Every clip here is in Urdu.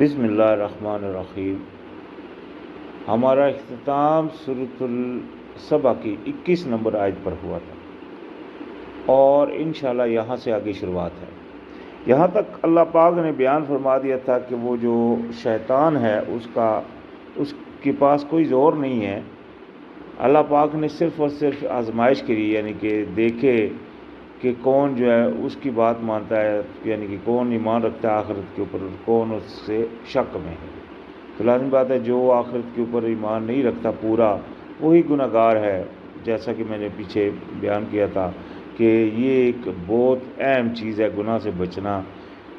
بسم اللہ الرحمن الرحیم۔ ہمارا اختتام سورۃ السبا کی 21 نمبر آیت پر ہوا تھا اور انشاءاللہ یہاں سے آگے شروعات ہے۔ یہاں تک اللہ پاک نے بیان فرما دیا تھا کہ وہ جو شیطان ہے اس کے پاس کوئی زور نہیں ہے۔ اللہ پاک نے صرف اور صرف آزمائش کے لیے، یعنی کہ دیکھے کہ کون جو ہے اس کی بات مانتا ہے، یعنی کہ کون ایمان رکھتا ہے آخرت کے اوپر اور کون اس سے شک میں ہے۔ تو لازم بات ہے جو آخرت کے اوپر ایمان نہیں رکھتا پورا، وہی گناہ گار ہے۔ جیسا کہ میں نے پیچھے بیان کیا تھا کہ یہ ایک بہت اہم چیز ہے گناہ سے بچنا،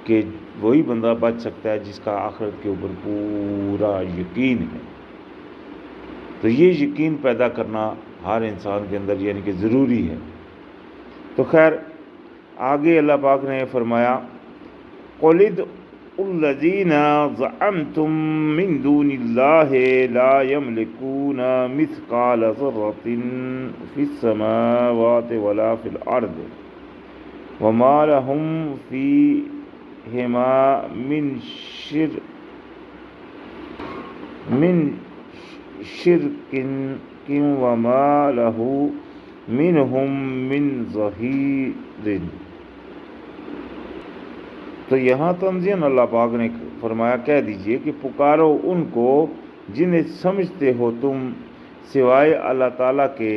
کہ وہی بندہ بچ سکتا ہے جس کا آخرت کے اوپر پورا یقین ہے۔ تو یہ یقین پیدا کرنا ہر انسان کے اندر یعنی کہ ضروری ہے۔ تو خیر آگے اللہ پاک نے فرمایا قُلِ ادْعُوا الَّذِينَ زَعَمْتُم مِّن دُونِ اللَّهِ لَا يَمْلِكُونَ مِثْقَالَ ذَرَّةٍ فِي السَّمَاوَاتِ وَلَا فِي الْأَرْضِ وَمَا لَهُمْ فِيهِمَا مِن شِرْكٍ وَمَا لَهُ منہم من ظہیر۔ تو یہاں تنزیہاً اللہ پاک نے فرمایا کہہ دیجئے کہ پکارو ان کو جنہیں سمجھتے ہو تم سوائے اللہ تعالیٰ کے،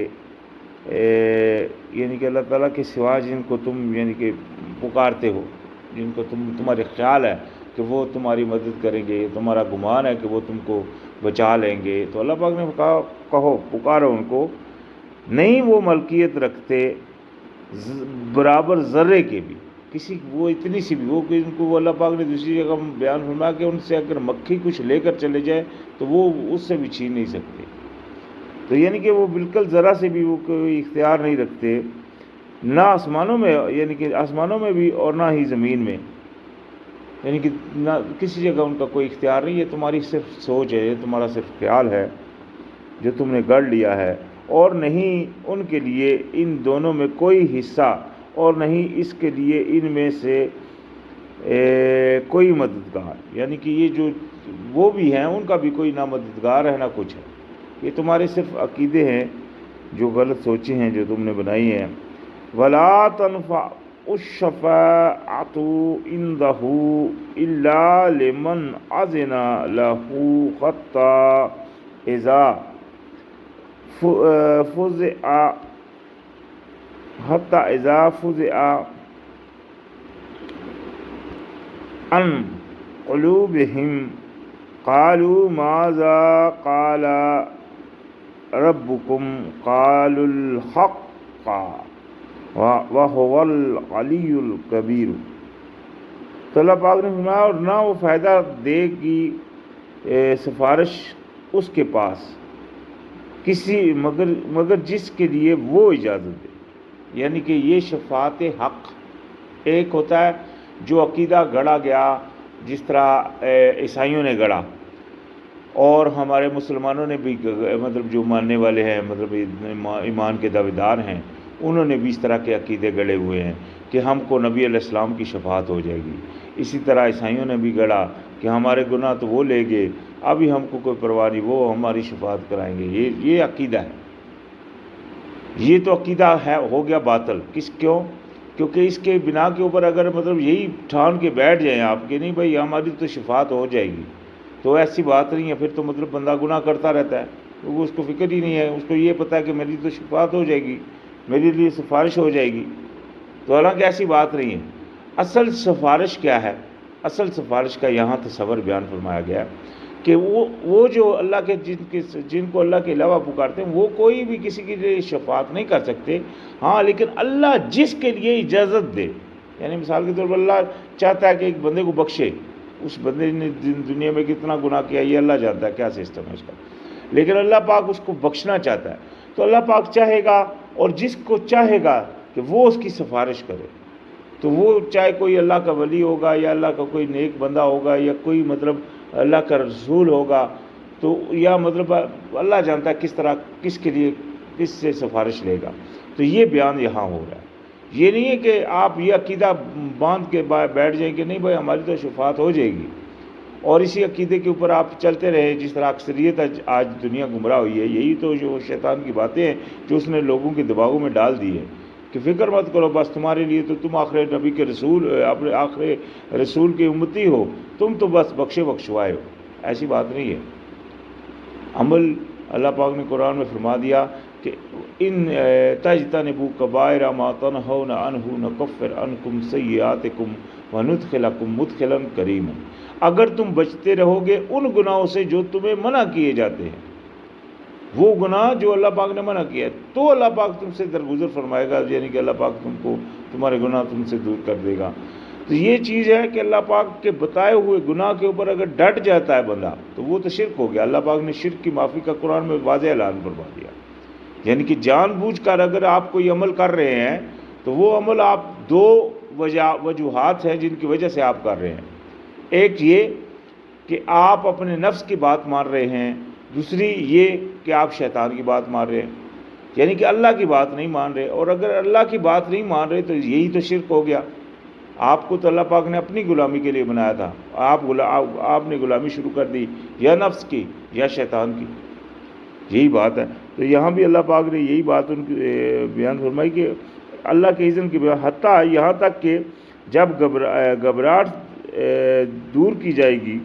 یعنی کہ اللہ تعالیٰ کے سوا جن کو تم یعنی کہ پکارتے ہو، جن کو تمہارے خیال ہے کہ وہ تمہاری مدد کریں گے، تمہارا گمان ہے کہ وہ تم کو بچا لیں گے۔ تو اللہ پاک نے کہا کہو پکارو ان کو، نہیں وہ ملکیت رکھتے برابر ذرے کے بھی، کسی وہ اتنی سی بھی، وہ کہ ان کو اللہ پاک نے دوسری جگہ بیان فرمایا کہ ان سے اگر مکھی کچھ لے کر چلے جائے تو وہ اس سے بھی چھین نہیں سکتے۔ تو یعنی کہ وہ بالکل ذرا سے بھی وہ کوئی اختیار نہیں رکھتے، نہ آسمانوں میں، یعنی کہ آسمانوں میں بھی اور نہ ہی زمین میں، یعنی کہ نہ کسی جگہ ان کا کوئی اختیار نہیں ہے۔ تمہاری صرف سوچ ہے، تمہارا صرف خیال ہے جو تم نے گڑھ لیا ہے، اور نہیں ان کے لیے ان دونوں میں کوئی حصہ، اور نہیں اس کے لیے ان میں سے کوئی مددگار، یعنی کہ یہ جو وہ بھی ہیں ان کا بھی کوئی نہ مددگار ہے نہ کچھ ہے۔ یہ تمہارے صرف عقیدے ہیں، جو غلط سوچیں ہیں جو تم نے بنائی ہیں۔ وَلَا تَنْفَعُ الشَّفَاعَةُ عِندَهُ إِلَّا لِمَنْ أَذِنَ لَهُ حَتَّى إِذَا فُزِعَ عَنْ قُلُوبِهِمْ قَالُوا مَاذَا قَالَ رَبُّكُمْ قَالُوا الْحَقَّ وَهُوَ الْعَلِيُّ الْكَبِيرُ۔ تو اللہ پاک نے فرمایا اور نہ وہ فائدہ دے گی سفارش اس کے پاس کسی مگر جس کے لیے وہ اجازت دے، یعنی کہ یہ شفاعت حق ایک ہوتا ہے جو عقیدہ گڑھا گیا، جس طرح عیسائیوں نے گڑھا اور ہمارے مسلمانوں نے بھی، مطلب جو ماننے والے ہیں، مطلب ایمان کے دعوے دار ہیں، انہوں نے بھی اس طرح کے عقیدے گڑھے ہوئے ہیں کہ ہم کو نبی علیہ السلام کی شفاعت ہو جائے گی۔ اسی طرح عیسائیوں نے بھی گڑھا کہ ہمارے گناہ تو وہ لے گے، ابھی ہم کو کوئی پرواہ نہیں، وہ ہماری شفاعت کرائیں گے۔ یہ عقیدہ ہے، یہ تو عقیدہ ہے ہو گیا باطل۔ کیوں؟ کیونکہ اس کے بنا کے اوپر اگر مطلب یہی ٹھان کے بیٹھ جائیں آپ کہ نہیں بھائی ہماری تو شفاعت ہو جائے گی، تو ایسی بات نہیں ہے۔ پھر تو مطلب بندہ گناہ کرتا رہتا ہے، وہ اس کو فکر ہی نہیں ہے، اس کو یہ پتہ ہے کہ میری تو شفاعت ہو جائے گی، میرے لیے سفارش ہو جائے گی۔ تو حالانکہ ایسی بات نہیں ہے۔ اصل سفارش کیا ہے؟ اصل سفارش کا یہاں تصور بیان فرمایا گیا کہ وہ جو اللہ کے جن کو اللہ کے علاوہ پکارتے ہیں وہ کوئی بھی کسی کے لیے شفاعت نہیں کر سکتے، ہاں لیکن اللہ جس کے لیے اجازت دے، یعنی مثال کے طور پر اللہ چاہتا ہے کہ ایک بندے کو بخشے، اس بندے نے دنیا میں کتنا گناہ کیا یہ اللہ جانتا ہے کیا سسٹم ہے اس کا، لیکن اللہ پاک اس کو بخشنا چاہتا ہے، تو اللہ پاک چاہے گا اور جس کو چاہے گا کہ وہ اس کی سفارش کرے، تو وہ چاہے کوئی اللہ کا ولی ہوگا یا اللہ کا کوئی نیک بندہ ہوگا یا کوئی مطلب اللہ کا رسول ہوگا، تو یا مطلب اللہ جانتا ہے کس طرح کس کے لیے کس سے سفارش لے گا۔ تو یہ بیان یہاں ہو رہا ہے، یہ نہیں ہے کہ آپ یہ عقیدہ باندھ کے بیٹھ جائیں کہ نہیں بھائی ہماری تو شفاعت ہو جائے گی، اور اسی عقیدے کے اوپر آپ چلتے رہے جس طرح اکثریت آج دنیا گمراہ ہوئی ہے. یہی تو جو شیطان کی باتیں ہیں جو اس نے لوگوں کے دماغوں میں ڈال دی ہے کہ فکر مت کرو، بس تمہارے لیے تو تم آخر نبی کے رسول، اپنے آخر رسول کے امتی ہو، تم تو بس بخشوائے ہو. ایسی بات نہیں ہے. عمل اللہ پاک نے قرآن میں فرما دیا کہ ان تجتنبوا کبائر ما تنہون عنہ نکفر عنکم سیئاتکم وندخلکم مدخلا کریما. اگر تم بچتے رہو گے ان گناہوں سے جو تمہیں منع کیے جاتے ہیں، وہ گناہ جو اللہ پاک نے منع کیا ہے، تو اللہ پاک تم سے درگزر فرمائے گا، یعنی کہ اللہ پاک تم کو تمہارے گناہ تم سے دور کر دے گا. تو یہ چیز ہے کہ اللہ پاک کے بتائے ہوئے گناہ کے اوپر اگر ڈٹ جاتا ہے بندہ تو وہ تو شرک ہو گیا. اللہ پاک نے شرک کی معافی کا قرآن میں واضح اعلان فرما دیا. یعنی کہ جان بوجھ کر اگر آپ کوئی عمل کر رہے ہیں تو وہ عمل آپ دو وجوہات ہیں جن کی وجہ سے آپ کر رہے ہیں. ایک یہ کہ آپ اپنے نفس کی بات مان رہے ہیں، دوسری یہ کہ آپ شیطان کی بات مان رہے ہیں، یعنی کہ اللہ کی بات نہیں مان رہے. اور اگر اللہ کی بات نہیں مان رہے تو یہی تو شرک ہو گیا. آپ کو تو اللہ پاک نے اپنی غلامی کے لیے بنایا تھا، آپ نے غلامی شروع کر دی یا نفس کی یا شیطان کی. یہی بات ہے. تو یہاں بھی اللہ پاک نے یہی بات ان کی بیان فرمائی کہ اللہ کے اذن کی حتیٰ یہاں تک کہ جب گھبراہٹ دور کی جائے گی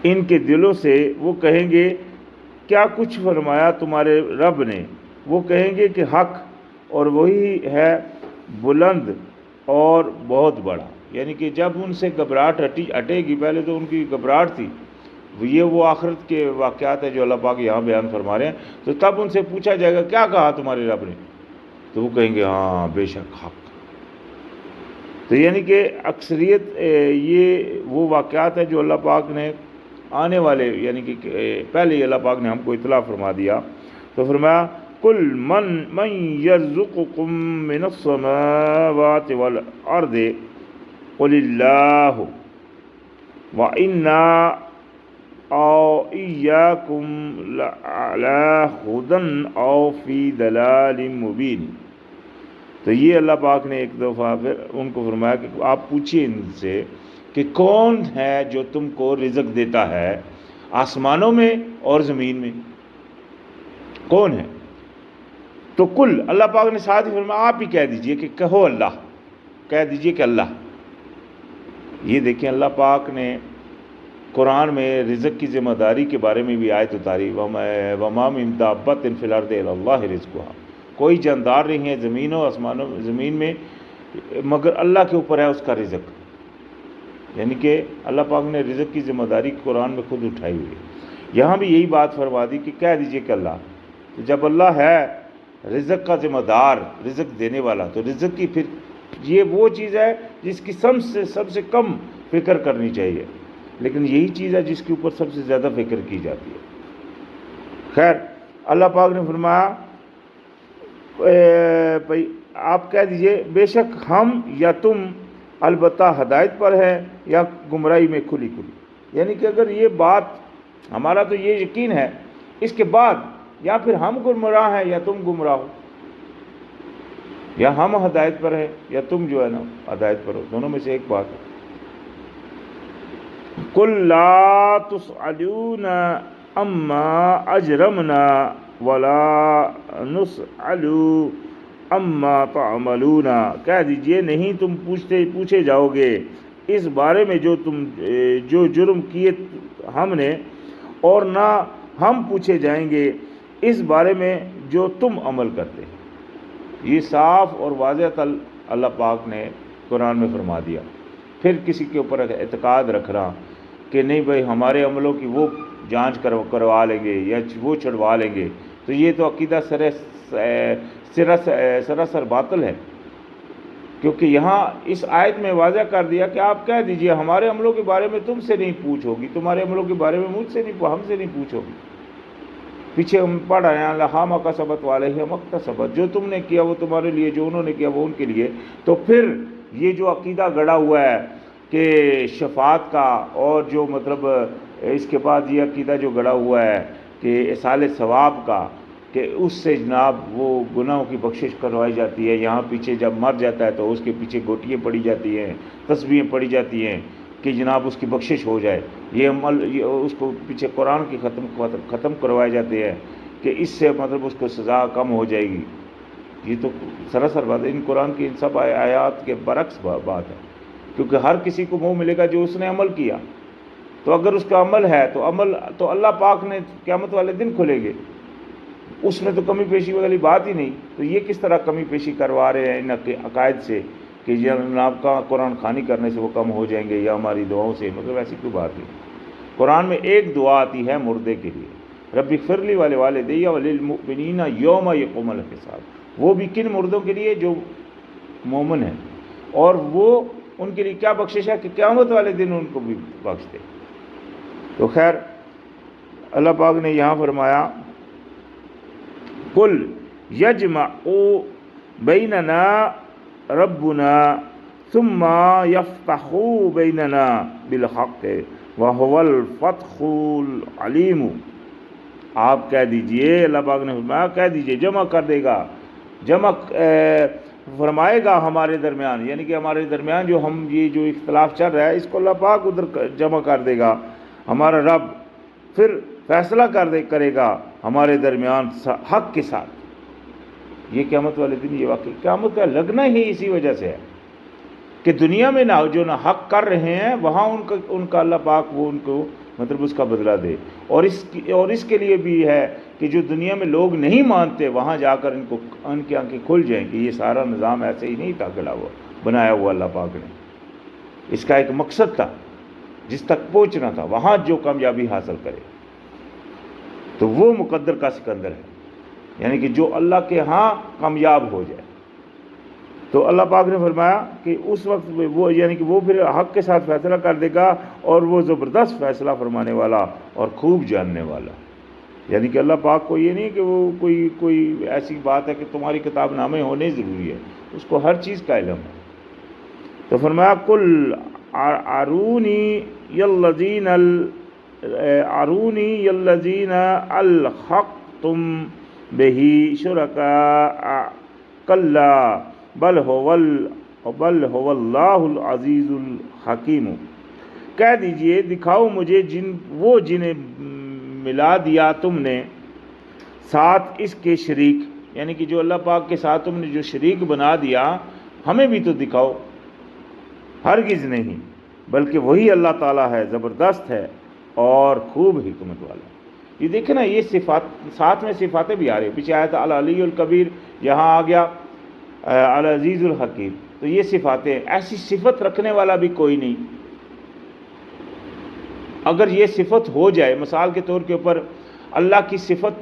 ان کے دلوں سے، وہ کہیں گے کیا کچھ فرمایا تمہارے رب نے. وہ کہیں گے کہ حق، اور وہی ہے بلند اور بہت بڑا. یعنی کہ جب ان سے گھبراہٹ ہٹے گی، پہلے تو ان کی گھبراہٹ تھی، وہ آخرت کے واقعات ہیں جو اللہ پاک یہاں بیان فرما رہے ہیں. تو تب ان سے پوچھا جائے گا کیا کہا تمہارے رب نے، تو وہ کہیں گے ہاں بے شک حق. تو یعنی کہ اکثریت یہ وہ واقعات ہیں جو اللہ پاک نے آنے والے، یعنی کہ پہلے ہی اللہ پاک نے ہم کو اطلاع فرما دیا. تو فرمایا قل من یرزقکم من السماوات والارض قل اللہ وَإِنَّا أَوْ إِيَّاكُمْ لَعَلَىٰ هُدًى أَوْ فِي ضَلَالٍ مُبِينٍ. تو یہ اللہ پاک نے ایک دفعہ پھر ان کو فرمایا کہ آپ پوچھیے ان سے کہ کون ہے جو تم کو رزق دیتا ہے آسمانوں میں اور زمین میں، کون ہے؟ تو کل اللہ پاک نے ساتھ ہی فرمایا آپ ہی کہہ دیجئے کہ کہو اللہ، کہہ دیجئے کہ اللہ. یہ دیکھیں اللہ پاک نے قرآن میں رزق کی ذمہ داری کے بارے میں بھی آیت اتاری، وَمَا مِن دَابَّةٍ فِي الْأَرْضِ إِلَّا اللَّهُ رِزْقُهَا. کوئی جاندار نہیں ہے زمینوں آسمانوں زمین میں مگر اللہ کے اوپر ہے اس کا رزق. یعنی کہ اللہ پاک نے رزق کی ذمہ داری قرآن میں خود اٹھائی ہوئی ہے. یہاں بھی یہی بات فرما دی کہ کہہ دیجئے کہ اللہ. جب اللہ ہے رزق کا ذمہ دار، رزق دینے والا، تو رزق کی پھر یہ وہ چیز ہے جس کی سب سے کم فکر کرنی چاہیے، لیکن یہی چیز ہے جس کے اوپر سب سے زیادہ فکر کی جاتی ہے. خیر اللہ پاک نے فرمایا آپ کہہ دیجئے بے شک ہم یا تم البتہ ہدایت پر ہے یا گمراہی میں کھلی. یعنی کہ اگر یہ بات ہمارا تو یہ یقین ہے، اس کے بعد یا پھر ہم گمراہ ہیں یا تم گمراہ ہو، یا ہم ہدایت پر ہیں یا تم جو ہے نا ہدایت پر ہو، دونوں میں سے ایک بات ہے. قُل لَا تُسْأَلُونَ عَمَّا أَجْرَمْنَا وَلَا نُسْأَلُ عَمَّا تَعْمَلُونَ. کہہ دیجئے نہیں تم پوچھے جاؤ گے اس بارے میں جو جرم کیے ہم نے، اور نہ ہم پوچھے جائیں گے اس بارے میں جو تم عمل کرتے ہیں. یہ صاف اور واضح اللہ پاک نے قرآن میں فرما دیا. پھر کسی کے اوپر اعتقاد رکھنا کہ نہیں بھائی ہمارے عملوں کی وہ جانچ کروا لیں گے یا وہ چھڑوا لیں گے، تو یہ تو عقیدہ سراسر باطل ہے. کیونکہ یہاں اس آیت میں واضح کر دیا کہ آپ کہہ دیجئے ہمارے عملوں کے بارے میں تم سے نہیں پوچھ ہوگی، تمہارے عملوں کے بارے میں ہم سے نہیں پوچھ ہوگی. پیچھے ہم پڑھ رہے ہیں لَهَا مَا كَسَبَتْ وَعَلَيْهَا مَا اكْتَسَبَتْ. جو تم نے کیا وہ تمہارے لیے، جو انہوں نے کیا وہ ان کے لیے. تو پھر یہ جو عقیدہ گڑا ہوا ہے کہ شفاعت کا، اور جو مطلب اس کے بعد یہ عقیدہ جو گڑا ہوا ہے کہ اصال ثواب کا، کہ اس سے جناب وہ گناہوں کی بخشش کروائی جاتی ہے. یہاں پیچھے جب مر جاتا ہے تو اس کے پیچھے گوٹیاں پڑی جاتی ہیں، تسبیحیں پڑی جاتی ہیں. کہ جناب اس کی بخشش ہو جائے، یہ عمل یہ اس کو پیچھے قرآن کی ختم کروائے جاتے ہیں کہ اس سے مطلب اس کو سزا کم ہو جائے گی. یہ تو سراسر بات ہے، ان قرآن کی ان سب آیات کے برعکس بات ہے، کیونکہ ہر کسی کو وہ ملے گا جو اس نے عمل کیا. تو اگر اس کا عمل ہے تو عمل تو اللہ پاک نے قیامت والے دن کھلے گے، اس میں تو کمی پیشی والی بات ہی نہیں. تو یہ کس طرح کمی پیشی کروا رہے ہیں ان عقائد سے کہ جناب کا قرآن خوانی کرنے سے وہ کم ہو جائیں گے یا ہماری دعاؤں سے؟ مطلب ایسی کوئی بات نہیں. قرآن میں ایک دعا آتی ہے مردے کے لیے، رب اغفر لی ولوالدی وللمؤمنین یوم یقوم الحساب. وہ بھی کن مردوں کے لیے؟ جو مومن ہیں، اور وہ ان کے لیے کیا بخشش ہے کہ قیامت والے دن ان کو بھی بخش دے. تو خیر اللہ پاک نے یہاں فرمایا قل یجمع بیننا ربنا ثم یفتح بیننا بالحق وهو الفتح العلیم. آپ کہہ دیجئے، اللہ پاک نے فرمایا کہہ دیجئے جمع کر دے گا، جمع فرمائے گا ہمارے درمیان، یعنی کہ ہمارے درمیان جو ہم یہ جو اختلاف چل رہا ہے اس کو اللہ پاک ادھر جمع کر دے گا ہمارا رب، پھر فیصلہ کرے گا ہمارے درمیان حق کے ساتھ. یہ قیامت والے دن یہ واقعی قیامت کا لگنا ہی اسی وجہ سے ہے کہ دنیا میں نہ جو نہ حق کر رہے ہیں وہاں ان کا اللہ پاک وہ ان کو مطلب اس کا بدلہ دے، اور اس کے لیے بھی ہے کہ جو دنیا میں لوگ نہیں مانتے وہاں جا کر ان کی آنکھیں کھل جائیں کہ یہ سارا نظام ایسے ہی نہیں تھا بنایا ہوا اللہ پاک نے. اس کا ایک مقصد تھا جس تک پہنچنا تھا، وہاں جو کامیابی حاصل کرے تو وہ مقدر کا سکندر ہے، یعنی کہ جو اللہ کے ہاں کامیاب ہو جائے. تو اللہ پاک نے فرمایا کہ اس وقت وہ یعنی کہ وہ پھر حق کے ساتھ فیصلہ کر دے گا، اور وہ زبردست فیصلہ فرمانے والا اور خوب جاننے والا. یعنی کہ اللہ پاک کو یہ نہیں کہ وہ کوئی ایسی بات ہے کہ تمہاری کتاب نامے ہونے ضروری ہے، اس کو ہر چیز کا علم ہے. تو فرمایا قل ارونی الذین الحقتم بہ شرکاء کلا بل هو اللہ العزیز الحکیم. کہہ دیجئے دکھاؤ مجھے جنہیں ملا دیا تم نے ساتھ اس کے شریک، یعنی کہ جو اللہ پاک کے ساتھ تم نے جو شریک بنا دیا ہمیں بھی تو دکھاؤ. ہرگز نہیں، بلکہ وہی اللہ تعالیٰ ہے، زبردست ہے اور خوب حکمت والا. یہ دیکھیں نا، یہ صفات ساتھ میں صفاتیں بھی آ رہی ہیں. پیچھے آیا تھا العلی الکبیر، یہاں آ گیا العزیز الحکیم. تو یہ صفاتیں، ایسی صفت رکھنے والا بھی کوئی نہیں. اگر یہ صفت ہو جائے، مثال کے طور کے اوپر اللہ کی صفت،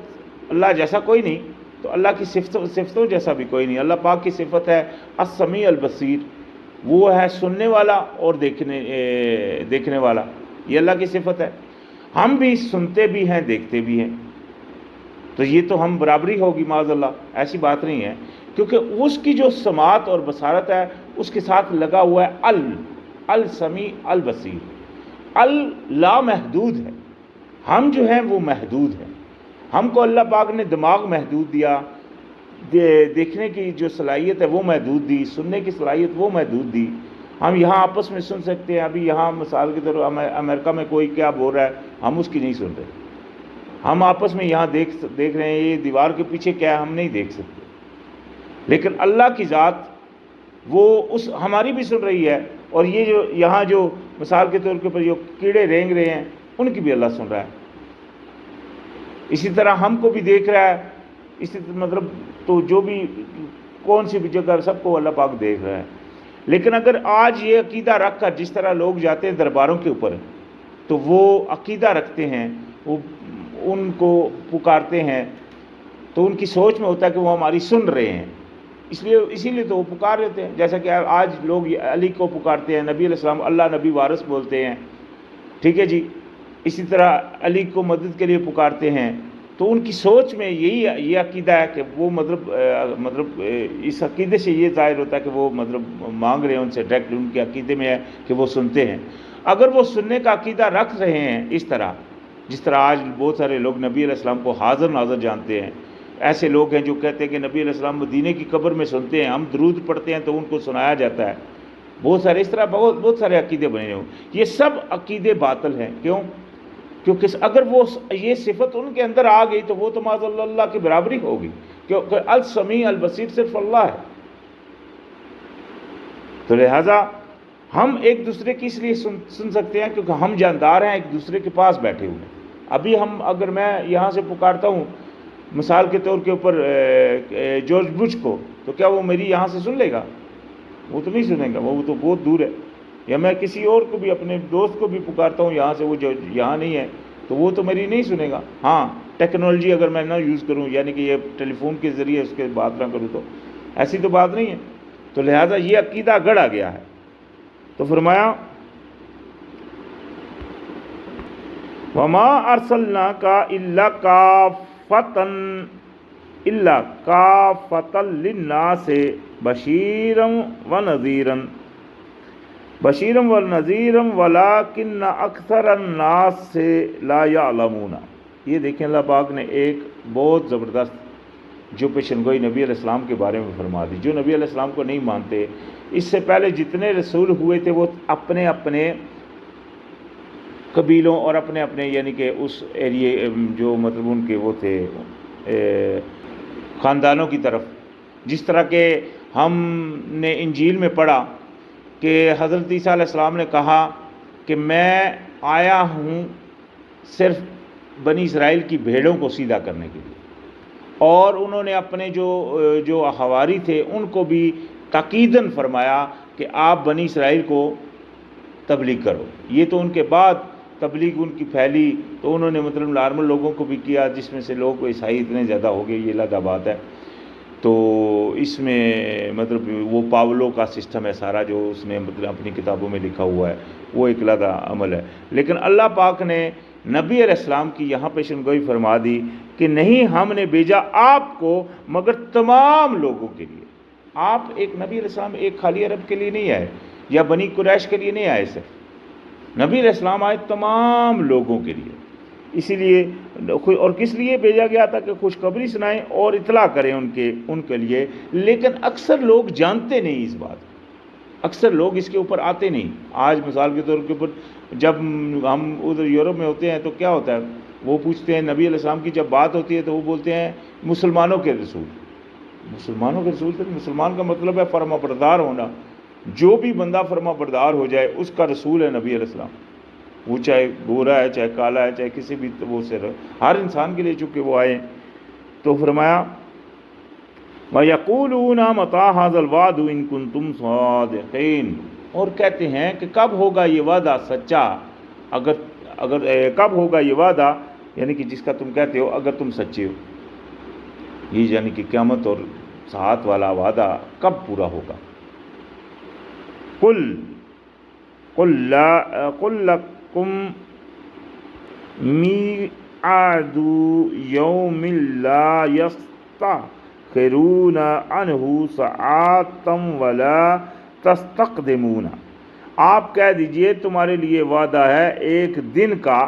اللہ جیسا کوئی نہیں تو اللہ کی صفتوں جیسا بھی کوئی نہیں. اللہ پاک کی صفت ہے السمیع البصیر، وہ ہے سننے والا اور دیکھنے والا، یہ اللہ کی صفت ہے. ہم بھی سنتے بھی ہیں دیکھتے بھی ہیں، تو یہ تو ہم برابری ہوگی معاذ اللہ، ایسی بات نہیں ہے. کیونکہ اس کی جو سماعت اور بصارت ہے اس کے ساتھ لگا ہوا ہے السمیع البصیر. لامحدود ہے، ہم جو ہیں وہ محدود ہیں. ہم کو اللہ پاک نے دماغ محدود دیا، دیکھنے کی جو صلاحیت ہے وہ محدود دی، سننے کی صلاحیت وہ محدود دی. ہم یہاں آپس میں سن سکتے ہیں، ابھی یہاں مثال کے طور پر امریکہ میں کوئی کیا بول رہا ہے ہم اس کی نہیں سن رہے. ہم آپس میں یہاں دیکھ رہے ہیں یہ دیوار کے پیچھے کیا ہے ہم نہیں دیکھ سکتے، لیکن اللہ کی ذات وہ ہماری بھی سن رہی ہے. اور یہ جو یہاں جو مثال کے طور کے اوپر جو کیڑے رینگ رہے ہیں ان کی بھی اللہ سن رہا ہے. اسی طرح ہم کو بھی دیکھ رہا ہے، اسی مطلب تو جو بھی کون سی بھی جگہ سب کو اللہ پاک دیکھ رہا ہے. لیکن اگر آج یہ عقیدہ رکھ کر جس طرح لوگ جاتے ہیں درباروں کے اوپر تو وہ عقیدہ رکھتے ہیں، وہ ان کو پکارتے ہیں، تو ان کی سوچ میں ہوتا ہے کہ وہ ہماری سن رہے ہیں، اسی لیے تو وہ پکار لیتے ہیں. جیسا کہ آج لوگ علی کو پکارتے ہیں، نبی علیہ السلام اللہ نبی وارث بولتے ہیں، ٹھیک ہے جی. اسی طرح علی کو مدد کے لیے پکارتے ہیں. تو ان کی سوچ میں یہ عقیدہ ہے کہ وہ مطلب اس عقیدے سے یہ ظاہر ہوتا ہے کہ وہ مطلب مانگ رہے ہیں ان سے ڈائریکٹ، ان کے عقیدے میں ہے کہ وہ سنتے ہیں. اگر وہ سننے کا عقیدہ رکھ رہے ہیں اس طرح جس طرح آج بہت سارے لوگ نبی علیہ السلام کو حاضر ناظر جانتے ہیں، ایسے لوگ ہیں جو کہتے ہیں کہ نبی علیہ السلام مدینے کی قبر میں سنتے ہیں، ہم درود پڑھتے ہیں تو ان کو سنایا جاتا ہے. بہت سارے اس طرح بہت سارے عقیدے بنے ہوں. یہ سب عقیدے باطل ہیں. کیوں؟ کیونکہ اگر وہ یہ صفت ان کے اندر آ گئی تو وہ تو معاذ اللہ کی برابری ہوگی، کیونکہ السمیع البصیر صرف اللہ ہے. تو لہٰذا ہم ایک دوسرے کی اس لیے سن سکتے ہیں کیونکہ ہم جاندار ہیں، ایک دوسرے کے پاس بیٹھے ہوئے ہیں. ابھی اگر میں یہاں سے پکارتا ہوں مثال کے طور کے اوپر جارج بش کو، تو کیا وہ میری یہاں سے سن لے گا؟ وہ تو نہیں سنے گا، وہ تو بہت دور ہے. یا میں کسی اور کو بھی، اپنے دوست کو بھی پکارتا ہوں یہاں سے، وہ جو یہاں نہیں ہے، تو وہ تو میری نہیں سنے گا. ہاں ٹیکنالوجی اگر میں نہ یوز کروں، یعنی کہ یہ ٹیلی فون کے ذریعے اس کے بات نہ کروں، تو ایسی تو بات نہیں ہے. تو لہٰذا یہ عقیدہ گڑا گیا ہے. تو فرمایا وما ارسلناک الا کافۃ للناس بشیرا ونذیرا ولکن اکثر الناس لا یعلمون. یہ دیکھیں اللہ پاک نے ایک بہت زبردست جو پیشن گوئی نبی علیہ السلام کے بارے میں فرما دی. جو نبی علیہ السلام کو نہیں مانتے، اس سے پہلے جتنے رسول ہوئے تھے وہ اپنے اپنے قبیلوں اور اپنے اپنے یعنی کہ اس ایریے جو مطلب ان کے وہ تھے خاندانوں کی طرف. جس طرح کہ ہم نے انجیل میں پڑھا کہ حضرت عیسیٰ علیہ السلام نے کہا کہ میں آیا ہوں صرف بنی اسرائیل کی بھیڑوں کو سیدھا کرنے کے لیے، اور انہوں نے اپنے جو حواری تھے ان کو بھی تاکیداً فرمایا کہ آپ بنی اسرائیل کو تبلیغ کرو. یہ تو ان کے بعد تبلیغ ان کی پھیلی تو انہوں نے مطلب نارمل لوگوں کو بھی کیا، جس میں سے لوگ عیسائی اتنے زیادہ ہو گئے، یہ علیحدہ بات ہے. تو اس میں مطلب وہ پاولو کا سسٹم ہے سارا، جو اس نے مطلب اپنی کتابوں میں لکھا ہوا ہے، وہ ایک علیحدہ عمل ہے. لیکن اللہ پاک نے نبی علیہ السلام کی یہاں پیشن گوئی فرما دی کہ نہیں، ہم نے بھیجا آپ کو مگر تمام لوگوں کے لیے. آپ ایک نبی علیہ السلام ایک خالی عرب کے لیے نہیں آئے یا بنی قریش کے لیے نہیں آئے، صرف نبی علیہ السلام آئے تمام لوگوں کے لیے. اسی لیے اور کس لیے بھیجا گیا تھا کہ خوشخبری سنائیں اور اطلاع کریں ان کے لیے. لیکن اکثر لوگ جانتے نہیں اس بات، اکثر لوگ اس کے اوپر آتے نہیں. آج مثال کے طور کے اوپر جب ہم ادھر یورپ میں ہوتے ہیں تو کیا ہوتا ہے، وہ پوچھتے ہیں نبی علیہ السلام کی جب بات ہوتی ہے تو وہ بولتے ہیں مسلمانوں کے رسول. مسلمانوں کے رسول، مسلمان کا مطلب ہے فرما بردار ہونا. جو بھی بندہ فرما بردار ہو جائے اس کا رسول ہے نبی علیہ السلام. وہ چاہے گورا ہے، چاہے کالا ہے، چاہے کسی بھی وہ سے ہر انسان کے لیے چونکہ وہ آئے. تو فرمایا وَيَقُولُونَ مَتَىٰ هَٰذَا الْوَعْدُ إِن كُنتُمْ صَادِقِينَ. اور کہتے ہیں کہ کب ہوگا یہ وعدہ سچا، اگر کب ہوگا یہ وعدہ، یعنی کہ جس کا تم کہتے ہو اگر تم سچے ہو. یہ یعنی کہ قیامت اور ساعت والا وعدہ کب پورا ہوگا. قُلْ لَكُمْ مِيعَادُ يَوْمٍ لَا يَسْتَأْخِرُونَ عَنْهُ سَاعَةً وَلَا تَسْتَقْدِمُونَ. آپ کہہ دیجئے تمہارے لیے وعدہ ہے ایک دن کا،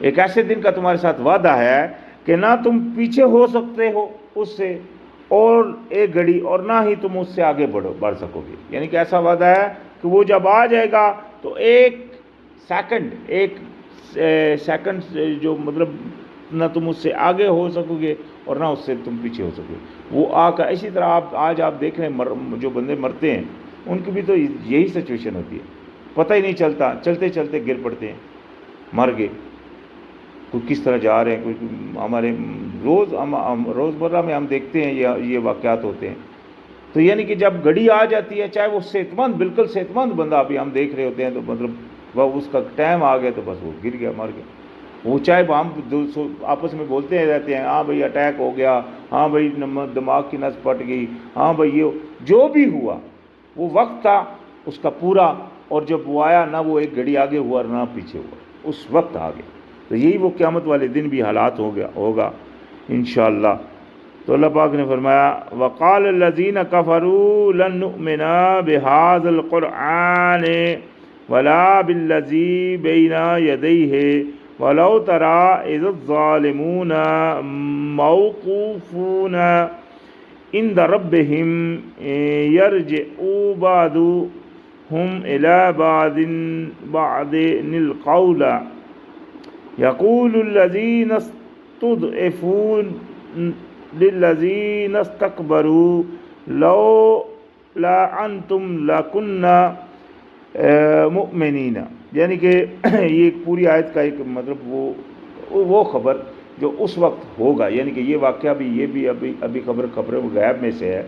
ایک ایسے دن کا تمہارے ساتھ وعدہ ہے کہ نہ تم پیچھے ہو سکتے ہو اس سے اور ایک گھڑی، اور نہ ہی تم اس سے آگے بڑھ سکو گے. یعنی کہ ایسا وعدہ ہے کہ وہ جب آ جائے گا تو ایک سیکنڈ جو مطلب نہ تم اس سے آگے ہو سکو گے اور نہ اس سے تم پیچھے ہو سکو گے. وہ آ کر اسی طرح آج آپ دیکھ رہے ہیں جو بندے مرتے ہیں ان کی بھی تو یہی سچویشن ہوتی ہے، پتہ ہی نہیں چلتا، چلتے چلتے گر پڑتے ہیں، مر گئے. کوئی کس طرح جا رہے ہیں، کوئی ہمارے روزمرہ میں ہم دیکھتے ہیں یہ واقعات ہوتے ہیں. تو یعنی کہ جب گھڑی آ جاتی ہے، چاہے وہ صحت مند، بالکل صحت مند بندہ ابھی ہم دیکھ رہے ہوتے ہیں، تو مطلب وہ اس کا ٹائم آ گیا تو بس وہ گر گیا، مر گیا. وہ چاہے ہم آپس میں بولتے رہتے ہیں ہاں بھائی اٹیک ہو گیا، ہاں بھائی دماغ کی نس پھٹ گئی، ہاں بھائی یہ جو بھی ہوا وہ وقت تھا اس کا پورا، اور جب وہ آیا نہ وہ ایک گھڑی آگے ہوا نہ پیچھے ہوا، اس وقت آ گیا. تو یہی وہ قیامت والے دن بھی حالات ہوگا انشاءاللہ. تو اللہ پاک نے فرمایا وَقَالَ الَّذِينَ كَفَرُوا لَن نُؤْمِنَ بِهَٰذَا الْقُرْآنِ وَلَا بِالَّذِي بَيْنَ يَدَيْهِ وَلَوْ تَرَىٰ إِذِ الظَّالِمُونَ مَوْقُوفُونَ عند ربهم يرجع بعضهم إلى بعض القول يقول الذين استضعفوا للذين استكبروا لولا أنتم لكنا مؤمنین، یعنی کہ یہ ایک پوری آیت کا ایک مطلب وہ خبر جو اس وقت ہوگا، یعنی کہ یہ واقعہ بھی یہ بھی ابھی خبر غیب میں سے ہے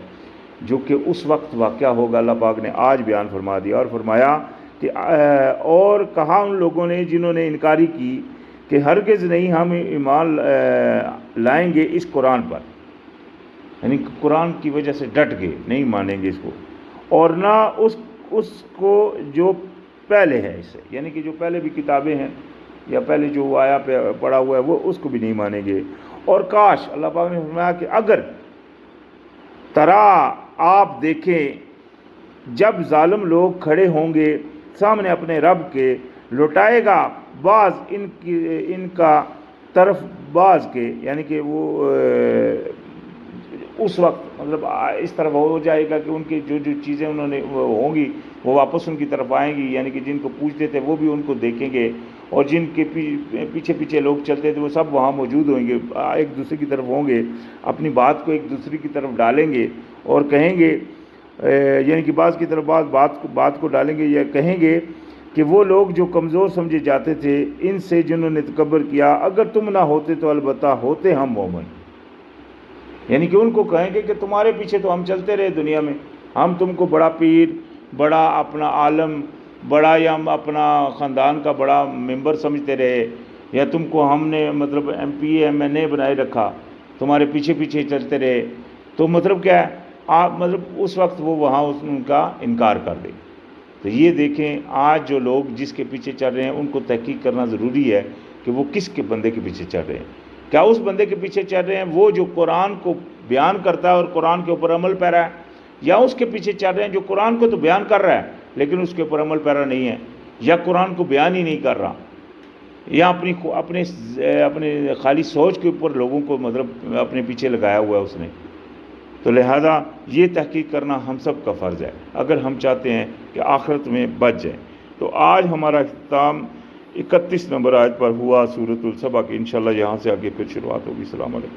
جو کہ اس وقت واقعہ ہوگا، اللہ پاک نے آج بیان فرما دیا اور فرمایا کہ اور کہا ان لوگوں نے جنہوں نے انکاری کی کہ ہرگز نہیں ہم ایمان لائیں گے اس قرآن پر، یعنی قرآن کی وجہ سے ڈٹ گئے، نہیں مانیں گے اس کو، اور نہ اس کو جو پہلے ہے اس سے، یعنی کہ جو پہلے بھی کتابیں ہیں یا پہلے جو آیا پہ پڑا ہوا ہے وہ اس کو بھی نہیں مانیں گے۔ اور کاش، اللہ پاک نے فرمایا کہ اگر ترا آپ دیکھیں جب ظالم لوگ کھڑے ہوں گے سامنے اپنے رب کے، لوٹائے گا بعض ان کا طرف بعض کے، یعنی کہ وہ اس وقت مطلب اس طرف ہو جائے گا کہ ان کی جو چیزیں انہوں نے ہوں گی وہ واپس ان کی طرف آئیں گی، یعنی کہ جن کو پوچھتے تھے وہ بھی ان کو دیکھیں گے، اور جن کے پیچھے لوگ چلتے تھے وہ سب وہاں موجود ہوں گے، ایک دوسرے کی طرف ہوں گے، اپنی بات کو ایک دوسرے کی طرف ڈالیں گے اور کہیں گے، یعنی کہ بعض کی طرف بات کو ڈالیں گے یا کہیں گے کہ وہ لوگ جو کمزور سمجھے جاتے تھے ان سے جنہوں نے تکبر کیا، اگر تم نہ ہوتے تو البتہ ہوتے ہم مومن، یعنی کہ ان کو کہیں گے کہ تمہارے پیچھے تو ہم چلتے رہے دنیا میں، ہم تم کو بڑا پیر، بڑا اپنا عالم، بڑا یا ہم اپنا خاندان کا بڑا ممبر سمجھتے رہے، یا تم کو ہم نے مطلب M P A M N A بنائے رکھا، تمہارے پیچھے چلتے رہے، تو مطلب کیا ہے آپ مطلب اس وقت وہ وہاں ان کا انکار کر دیں۔ تو یہ دیکھیں آج جو لوگ جس کے پیچھے چل رہے ہیں ان کو تحقیق کرنا ضروری ہے کہ وہ کس کے بندے کے پیچھے چل رہے ہیں۔ کیا اس بندے کے پیچھے چل رہے ہیں وہ جو قرآن کو بیان کرتا ہے اور قرآن کے اوپر عمل پیرا ہے، یا اس کے پیچھے چل رہے ہیں جو قرآن کو تو بیان کر رہا ہے لیکن اس کے اوپر عمل پیرا نہیں ہے، یا قرآن کو بیان ہی نہیں کر رہا، یا اپنے خالی سوچ کے اوپر لوگوں کو مطلب اپنے پیچھے لگایا ہوا ہے اس نے۔ تو لہذا یہ تحقیق کرنا ہم سب کا فرض ہے اگر ہم چاہتے ہیں کہ آخرت میں بچ جائیں۔ تو آج ہمارا اختتام 31 نمبر آیت پر ہوا سورۃ السبا کی، انشاءاللہ یہاں سے آگے پھر شروعات ہوگی۔ السلام علیکم۔